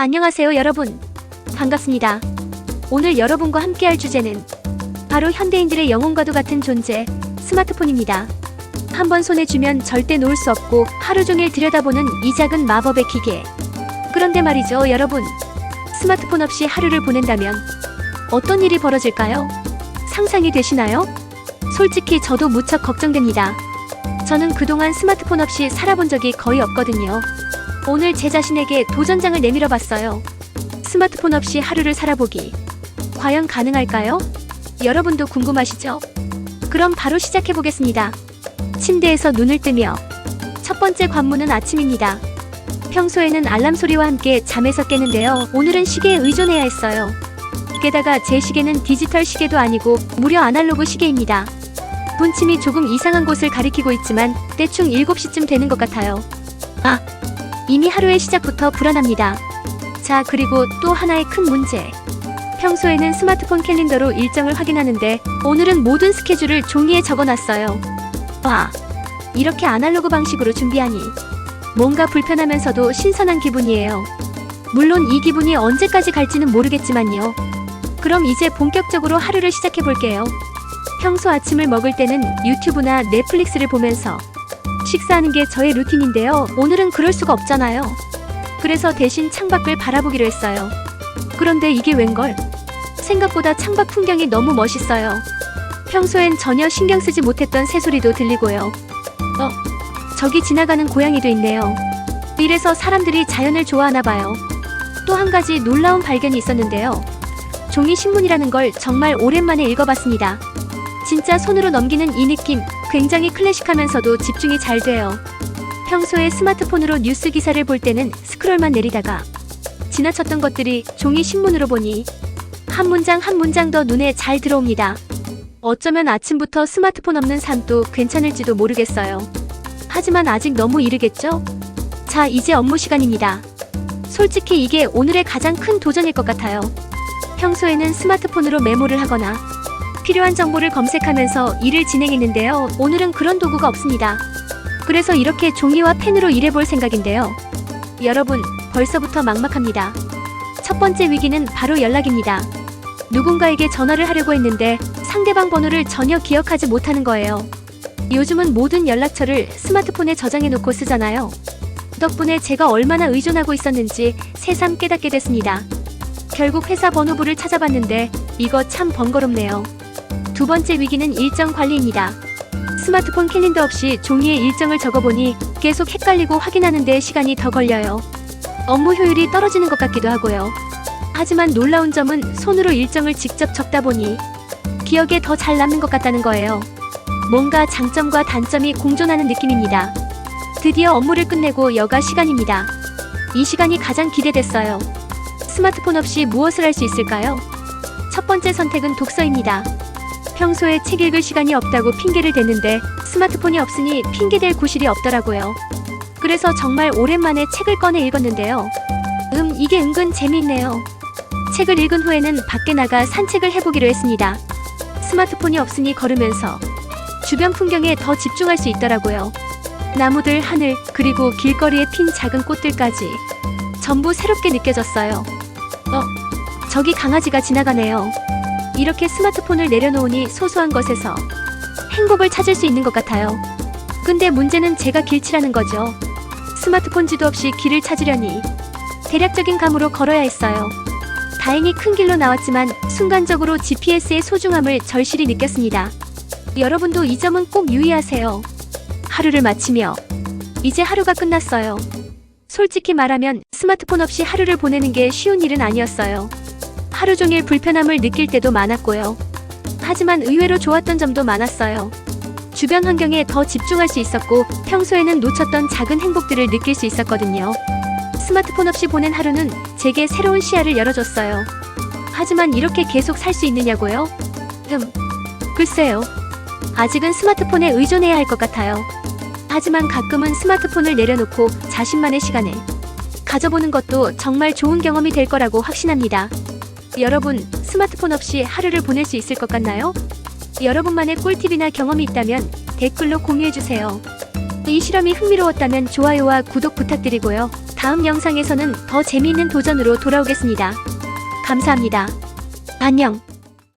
안녕하세요 여러분. 반갑습니다. 오늘 여러분과 함께할 주제는 바로 현대인들의 영혼과도 같은 존재, 스마트폰입니다. 한번 손에 쥐면 절대 놓을 수 없고 하루 종일 들여다보는 이 작은 마법의 기계. 그런데 말이죠 여러분, 스마트폰 없이 하루를 보낸다면 어떤 일이 벌어질까요? 상상이 되시나요? 솔직히 저도 무척 걱정됩니다. 저는 그동안 스마트폰 없이 살아본 적이 거의 없거든요. 오늘 제 자신에게 도전장을 내밀어 봤어요. 스마트폰 없이 하루를 살아보기. 과연 가능할까요? 여러분도 궁금하시죠? 그럼 바로 시작해 보겠습니다. 침대에서 눈을 뜨며 첫 번째 관문은 아침입니다. 평소에는 알람 소리와 함께 잠에서 깨는데요. 오늘은 시계에 의존해야 했어요. 게다가 제 시계는 디지털 시계도 아니고 무려 아날로그 시계입니다. 분침이 조금 이상한 곳을 가리키고 있지만 대충 7시쯤 되는 것 같아요. 이미 하루의 시작부터 불안합니다. 자, 그리고 또 하나의 큰 문제. 평소에는 스마트폰 캘린더로 일정을 확인하는데 오늘은 모든 스케줄을 종이에 적어놨어요. 와, 이렇게 아날로그 방식으로 준비하니 뭔가 불편하면서도 신선한 기분이에요. 물론 이 기분이 언제까지 갈지는 모르겠지만요. 그럼 이제 본격적으로 하루를 시작해볼게요. 평소 아침을 먹을 때는 유튜브나 넷플릭스를 보면서 식사하는 게 저의 루틴인데요. 오늘은 그럴 수가 없잖아요. 그래서 대신 창밖을 바라보기로 했어요. 그런데 이게 웬걸? 생각보다 창밖 풍경이 너무 멋있어요. 평소엔 전혀 신경 쓰지 못했던 새소리도 들리고요. 저기 지나가는 고양이도 있네요. 이래서 사람들이 자연을 좋아하나 봐요. 또 한 가지 놀라운 발견이 있었는데요. 종이 신문이라는 걸 정말 오랜만에 읽어봤습니다. 진짜 손으로 넘기는 이 느낌, 굉장히 클래식하면서도 집중이 잘 돼요. 평소에 스마트폰으로 뉴스 기사를 볼 때는 스크롤만 내리다가 지나쳤던 것들이 종이 신문으로 보니 한 문장 한 문장 더 눈에 잘 들어옵니다. 어쩌면 아침부터 스마트폰 없는 삶도 괜찮을지도 모르겠어요. 하지만 아직 너무 이르겠죠? 자, 이제 업무 시간입니다. 솔직히 이게 오늘의 가장 큰 도전일 것 같아요. 평소에는 스마트폰으로 메모를 하거나 필요한 정보를 검색하면서 일을 진행했는데요. 오늘은 그런 도구가 없습니다. 그래서 이렇게 종이와 펜으로 일해볼 생각인데요. 여러분, 벌써부터 막막합니다. 첫 번째 위기는 바로 연락입니다. 누군가에게 전화를 하려고 했는데 상대방 번호를 전혀 기억하지 못하는 거예요. 요즘은 모든 연락처를 스마트폰에 저장해놓고 쓰잖아요. 덕분에 제가 얼마나 의존하고 있었는지 새삼 깨닫게 됐습니다. 결국 회사 번호부를 찾아봤는데 이거 참 번거롭네요. 두 번째 위기는 일정 관리입니다. 스마트폰 캘린더 없이 종이에 일정을 적어보니 계속 헷갈리고 확인하는 데 시간이 더 걸려요. 업무 효율이 떨어지는 것 같기도 하고요. 하지만 놀라운 점은 손으로 일정을 직접 적다 보니 기억에 더 잘 남는 것 같다는 거예요. 뭔가 장점과 단점이 공존하는 느낌입니다. 드디어 업무를 끝내고 여가 시간입니다. 이 시간이 가장 기대됐어요. 스마트폰 없이 무엇을 할 수 있을까요? 첫 번째 선택은 독서입니다. 평소에 책 읽을 시간이 없다고 핑계를 댔는데 스마트폰이 없으니 핑계댈 구실이 없더라고요. 그래서 정말 오랜만에 책을 꺼내 읽었는데요. 이게 은근 재미있네요. 책을 읽은 후에는 밖에 나가 산책을 해보기로 했습니다. 스마트폰이 없으니 걸으면서 주변 풍경에 더 집중할 수 있더라고요. 나무들, 하늘, 그리고 길거리에 핀 작은 꽃들까지 전부 새롭게 느껴졌어요. 저기 강아지가 지나가네요. 이렇게 스마트폰을 내려놓으니 소소한 것에서 행복을 찾을 수 있는 것 같아요. 근데 문제는 제가 길치라는 거죠. 스마트폰 지도 없이 길을 찾으려니 대략적인 감으로 걸어야 했어요. 다행히 큰 길로 나왔지만 순간적으로 GPS의 소중함을 절실히 느꼈습니다. 여러분도 이 점은 꼭 유의하세요. 하루를 마치며 이제 하루가 끝났어요. 솔직히 말하면 스마트폰 없이 하루를 보내는 게 쉬운 일은 아니었어요. 하루 종일 불편함을 느낄 때도 많았고요. 하지만 의외로 좋았던 점도 많았어요. 주변 환경에 더 집중할 수 있었고 평소에는 놓쳤던 작은 행복들을 느낄 수 있었거든요. 스마트폰 없이 보낸 하루는 제게 새로운 시야를 열어줬어요. 하지만 이렇게 계속 살 수 있느냐고요? 글쎄요. 아직은 스마트폰에 의존해야 할 것 같아요. 하지만 가끔은 스마트폰을 내려놓고 자신만의 시간을 가져보는 것도 정말 좋은 경험이 될 거라고 확신합니다. 여러분, 스마트폰 없이 하루를 보낼 수 있을 것 같나요? 여러분만의 꿀팁이나 경험이 있다면 댓글로 공유해주세요. 이 실험이 흥미로웠다면 좋아요와 구독 부탁드리고요. 다음 영상에서는 더 재미있는 도전으로 돌아오겠습니다. 감사합니다. 안녕.